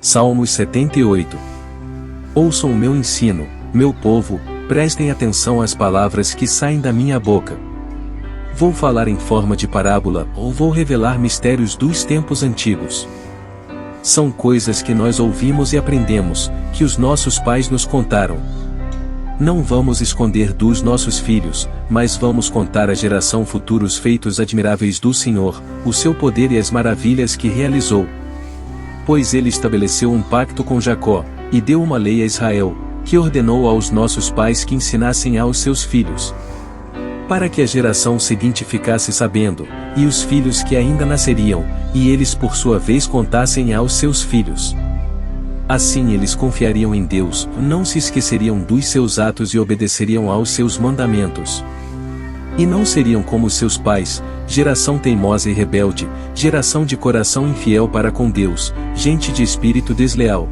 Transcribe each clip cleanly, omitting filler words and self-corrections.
Salmos 78. Ouçam o meu ensino, meu povo, prestem atenção às palavras que saem da minha boca. Vou falar em forma de parábola ou vou revelar mistérios dos tempos antigos. São coisas que nós ouvimos e aprendemos, que os nossos pais nos contaram. Não vamos esconder dos nossos filhos, mas vamos contar à geração futura os feitos admiráveis do Senhor, o seu poder e as maravilhas que realizou. Pois ele estabeleceu um pacto com Jacó, e deu uma lei a Israel, que ordenou aos nossos pais que ensinassem aos seus filhos. Para que a geração seguinte ficasse sabendo, e os filhos que ainda nasceriam, e eles por sua vez contassem aos seus filhos. Assim eles confiariam em Deus, não se esqueceriam dos seus atos e obedeceriam aos seus mandamentos. E não seriam como seus pais, geração teimosa e rebelde, geração de coração infiel para com Deus, gente de espírito desleal.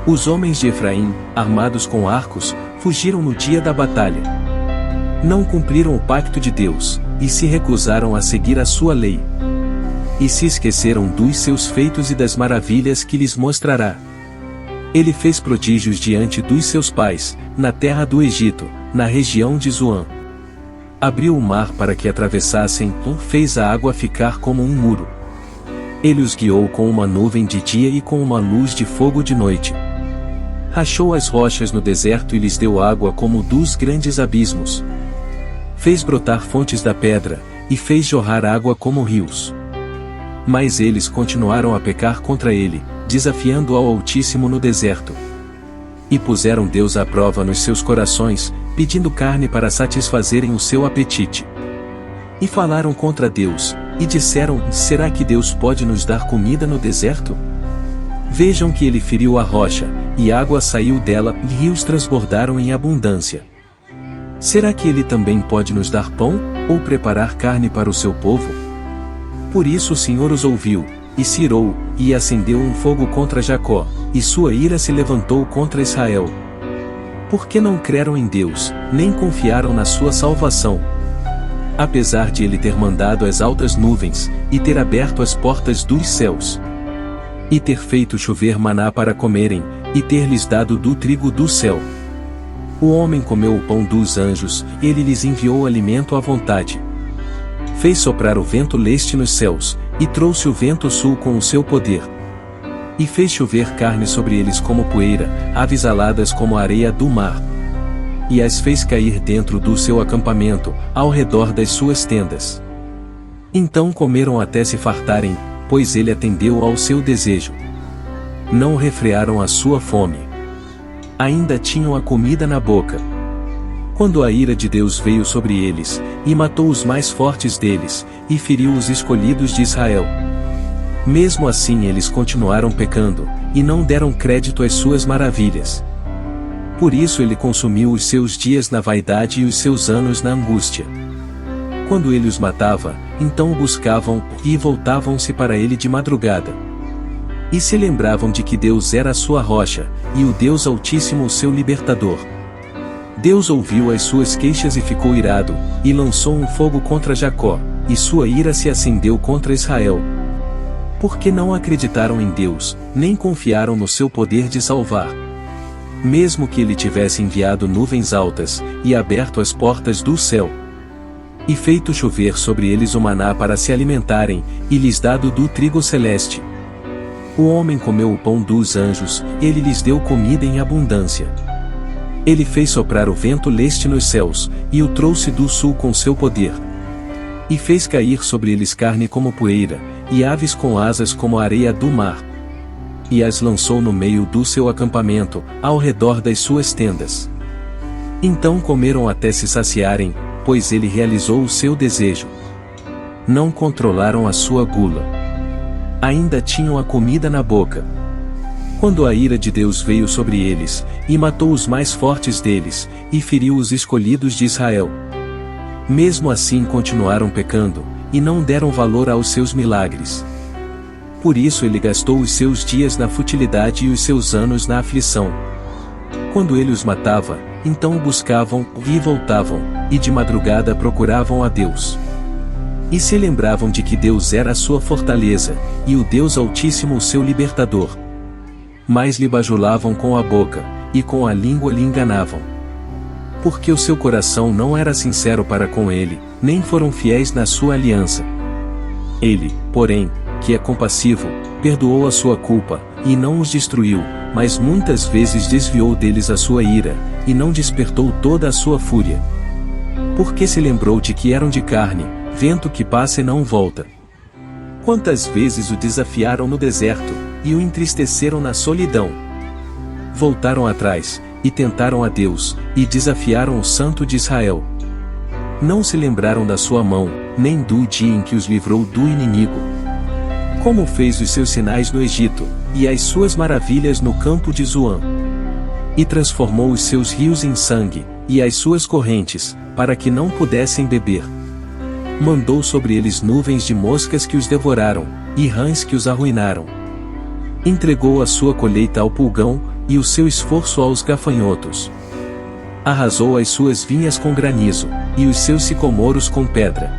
Os homens de Efraim, armados com arcos, fugiram no dia da batalha. Não cumpriram o pacto de Deus, e se recusaram a seguir a sua lei. E se esqueceram dos seus feitos e das maravilhas que lhes mostrará. Ele fez prodígios diante dos seus pais, na terra do Egito, na região de Zoan. Abriu o mar para que atravessassem, fez a água ficar como um muro. Ele os guiou com uma nuvem de dia e com uma luz de fogo de noite. Rachou as rochas no deserto e lhes deu água como dos grandes abismos. Fez brotar fontes da pedra, e fez jorrar água como rios. Mas eles continuaram a pecar contra ele, desafiando ao Altíssimo no deserto. E puseram Deus à prova nos seus corações, pedindo carne para satisfazerem o seu apetite. E falaram contra Deus, e disseram: será que Deus pode nos dar comida no deserto? Vejam que ele feriu a rocha, e água saiu dela, e rios transbordaram em abundância. Será que ele também pode nos dar pão, ou preparar carne para o seu povo? Por isso o Senhor os ouviu, e se irou, e acendeu um fogo contra Jacó, e sua ira se levantou contra Israel. Porque não creram em Deus, nem confiaram na sua salvação. Apesar de ele ter mandado as altas nuvens, e ter aberto as portas dos céus, e ter feito chover maná para comerem, e ter lhes dado do trigo do céu. O homem comeu o pão dos anjos, ele lhes enviou alimento à vontade. Fez soprar o vento leste nos céus, e trouxe o vento sul com o seu poder. E fez chover carne sobre eles como poeira, aves aladas como a areia do mar. E as fez cair dentro do seu acampamento, ao redor das suas tendas. Então comeram até se fartarem, pois ele atendeu ao seu desejo. Não refrearam a sua fome. Ainda tinham a comida na boca. Quando a ira de Deus veio sobre eles, e matou os mais fortes deles, e feriu os escolhidos de Israel. Mesmo assim eles continuaram pecando, e não deram crédito às suas maravilhas. Por isso ele consumiu os seus dias na vaidade e os seus anos na angústia. Quando ele os matava, então o buscavam, e voltavam-se para ele de madrugada. E se lembravam de que Deus era a sua rocha, e o Deus Altíssimo o seu libertador. Deus ouviu as suas queixas e ficou irado, e lançou um fogo contra Jacó, e sua ira se acendeu contra Israel. Porque não acreditaram em Deus, nem confiaram no seu poder de salvar. Mesmo que ele tivesse enviado nuvens altas, e aberto as portas do céu, e feito chover sobre eles o maná para se alimentarem, e lhes dado do trigo celeste. O homem comeu o pão dos anjos, ele lhes deu comida em abundância. Ele fez soprar o vento leste nos céus, e o trouxe do sul com seu poder. E fez cair sobre eles carne como poeira, e aves com asas como a areia do mar. E as lançou no meio do seu acampamento, ao redor das suas tendas. Então comeram até se saciarem, pois ele realizou o seu desejo. Não controlaram a sua gula. Ainda tinham a comida na boca. Quando a ira de Deus veio sobre eles, e matou os mais fortes deles, e feriu os escolhidos de Israel. Mesmo assim continuaram pecando, e não deram valor aos seus milagres. Por isso ele gastou os seus dias na futilidade e os seus anos na aflição. Quando ele os matava, então o buscavam, e voltavam, e de madrugada procuravam a Deus. E se lembravam de que Deus era a sua fortaleza, e o Deus Altíssimo o seu libertador. mas lhe bajulavam com a boca, e com a língua lhe enganavam. Porque o seu coração não era sincero para com ele, nem foram fiéis na sua aliança. Ele, porém, que é compassivo, perdoou a sua culpa, e não os destruiu, mas muitas vezes desviou deles a sua ira, e não despertou toda a sua fúria. Porque se lembrou de que eram de carne, vento que passa e não volta. Quantas vezes o desafiaram no deserto, e o entristeceram na solidão. Voltaram atrás, e tentaram a Deus, e desafiaram o Santo de Israel. Não se lembraram da sua mão, nem do dia em que os livrou do inimigo. Como fez os seus sinais no Egito, e as suas maravilhas no campo de Zoan. E transformou os seus rios em sangue, e as suas correntes, para que não pudessem beber. Mandou sobre eles nuvens de moscas que os devoraram, e rãs que os arruinaram. Entregou a sua colheita ao pulgão, e o seu esforço aos gafanhotos. Arrasou as suas vinhas com granizo, e os seus sicomoros com pedra.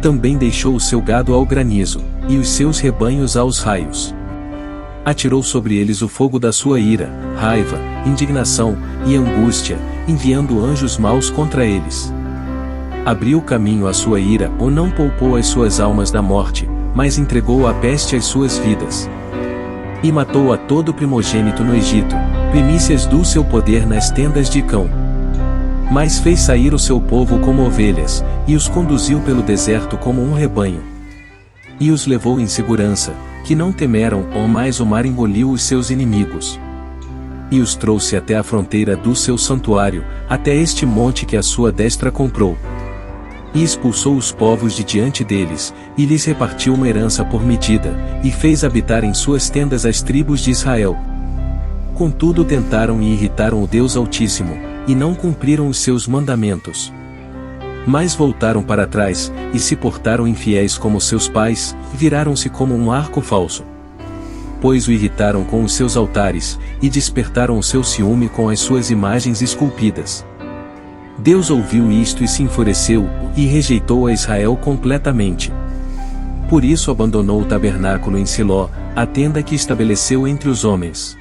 Também deixou o seu gado ao granizo, e os seus rebanhos aos raios. Atirou sobre eles o fogo da sua ira, raiva, indignação e angústia, enviando anjos maus contra eles. Abriu caminho à sua ira, ou não poupou as suas almas da morte, mas entregou à peste as suas vidas. E matou a todo primogênito no Egito, primícias do seu poder nas tendas de Cão. Mas fez sair o seu povo como ovelhas, e os conduziu pelo deserto como um rebanho. E os levou em segurança, que não temeram, ou mais o mar engoliu os seus inimigos. E os trouxe até a fronteira do seu santuário, até este monte que a sua destra comprou. E expulsou os povos de diante deles, e lhes repartiu uma herança por medida, e fez habitar em suas tendas as tribos de Israel. Contudo tentaram e irritaram o Deus Altíssimo, e não cumpriram os seus mandamentos. Mas voltaram para trás, e se portaram infiéis como seus pais, viraram-se como um arco falso. Pois o irritaram com os seus altares, e despertaram o seu ciúme com as suas imagens esculpidas. Deus ouviu isto e se enfureceu, e rejeitou a Israel completamente. Por isso abandonou o tabernáculo em Siló, a tenda que estabeleceu entre os homens.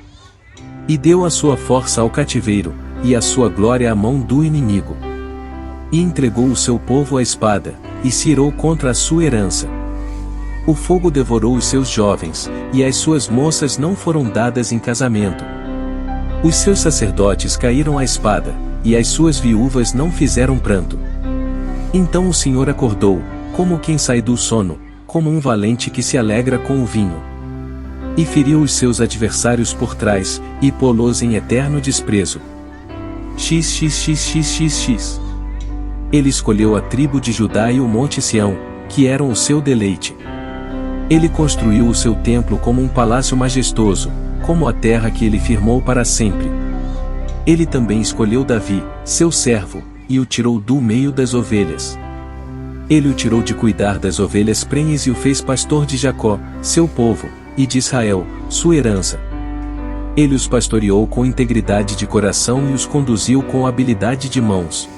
E deu a sua força ao cativeiro, e a sua glória à mão do inimigo. E entregou o seu povo à espada, e se irou contra a sua herança. O fogo devorou os seus jovens, e as suas moças não foram dadas em casamento. Os seus sacerdotes caíram à espada, e as suas viúvas não fizeram pranto. Então o Senhor acordou, como quem sai do sono, como um valente que se alegra com o vinho. E feriu os seus adversários por trás, e pô-los em eterno desprezo. XXXXXX. Ele escolheu a tribo de Judá e o monte Sião, que eram o seu deleite. Ele construiu o seu templo como um palácio majestoso, como a terra que ele firmou para sempre. Ele também escolheu Davi, seu servo, e o tirou do meio das ovelhas. Ele o tirou de cuidar das ovelhas prenhes e o fez pastor de Jacó, seu povo, e de Israel, sua herança. Ele os pastoreou com integridade de coração e os conduziu com habilidade de mãos.